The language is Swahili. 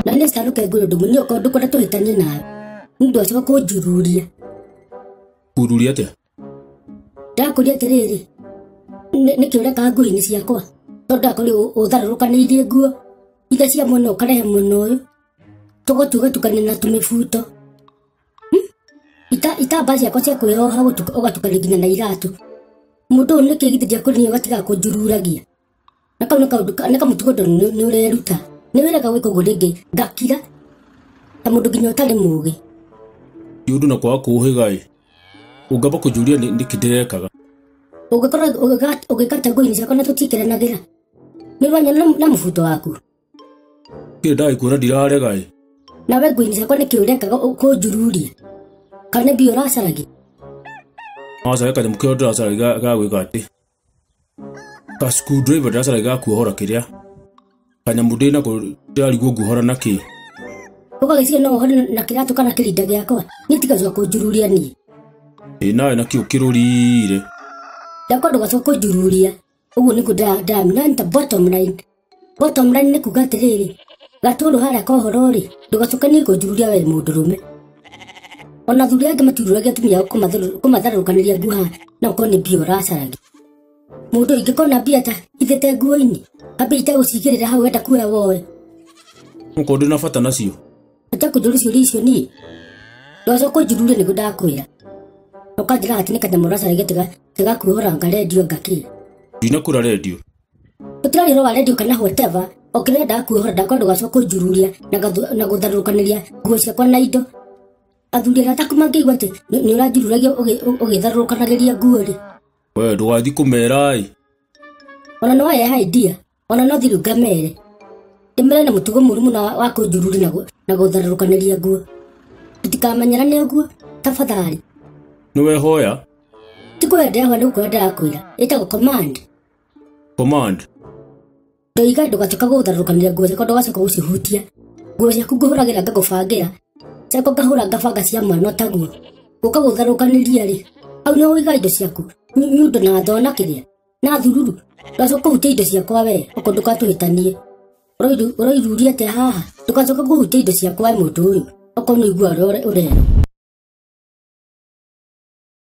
Na nesta no keguro ndumuni okondo kora tuhitanie nawe. Ndu acoka kunjururia. Kururia atia? Ndakuria atiriri. Nikiureka nguo-ini ciakwa. Tondu akori utharurukanirie nguo. Ida cia muno ukarehe muno uyu. Tugotugatukania na tumibuto. Itamba ciakwa cia kwiroha ugatukania nginya na iratu. Mundu uyu nikigitithia kuri ugatiga kunjururagia. Na kau nä kamutugo nä å reruta nä wä rega gwä kå gå rä ngä ngakira ta må ndå nginya å tarä må gä ä å ndå na kwaga kå hä gaä å ngamba kå njuria nä kä ndä rekaga å gä korwo å gä kata ngå-inä ciakwa na tå tikäranagä ra nä rwanya na må buto waku kä ndagä kuona ndirarega nawe ngå-inä ciakwa nä kä å rekaga kå njururia kana mbia å racaragia aca kanyamå kä o ndä racaragia ga gwä ka atä ka screwdriver ndacaragia ga kuohora kä rä a kanyamå ndä nako ndärigwo nguhora na kä å gagä ciga no ohore na kä ratå kana kä rinda gä akwa nä tigacoka kå njururia niä ä nawe nakä å kä rå rire ndakwa ndå gacoka kå njururia å guo nä kå ndamina nta bottom line nä kuga atä rä rä gatå rå harä a kohoro rä ndå gacokanie kå njururia we må ndå rå me ona thuri angä matiururagia atumia ao kå matharå kanä ria nguha na å korwo nä mbia å racaragia mundu ingikona mbia ta ithete nguo-ini ambe itagå cigä rä ra hau wenda kuoya woe å ndä na bata nacio ata kå njå rä ciå icio niä ndwacoka kå njururia nä guo ndakwä ra å kanjä ra atä nä kanyamå racaragia tigakuohoranga redio ngakä ndinakå ra redio å tirarä ro wa redio kana whatever o kä rä ndakuohora ndakwa ndå gacoka kå njururia na gå tharå kanä ria nguo ciakwa na indo athuri arä ataku mangä igua atä nä å ranjururagia å gä tharå kanagä ria nguo rä we ndå gathi kå mera ona no wareha idea ona no thiru ngamere ndimere na mutugo mũru mũno wa kũnjururia na gũtharũkanĩria nguo tutikamenyerane ũguo tafadhali nĩ wehoya tikwenda hwa nĩgũkorwo ndĩrakwĩra ĩtagwo command ndoiga ndũgacoka gũtharũkanĩria nguo ciakwa ndũgacoka gũcihutia nguo ciaku ngũhũragĩra ngagũbangĩra ciakwa ngahũra ngabanga cia mwana taguo gũka gũtharũkanĩria rĩ hau nĩ ũiga indo ciaku nyundo na thona kĩrĩa na thururu ndacoka kũhutia indo ciakwa we okorwo ndũgatũhĩtanie ũroiruria atĩa haha ndũgacoka kũhutia indo ciakwa we mũndũ ũyũ okorwo nĩ igua ũrero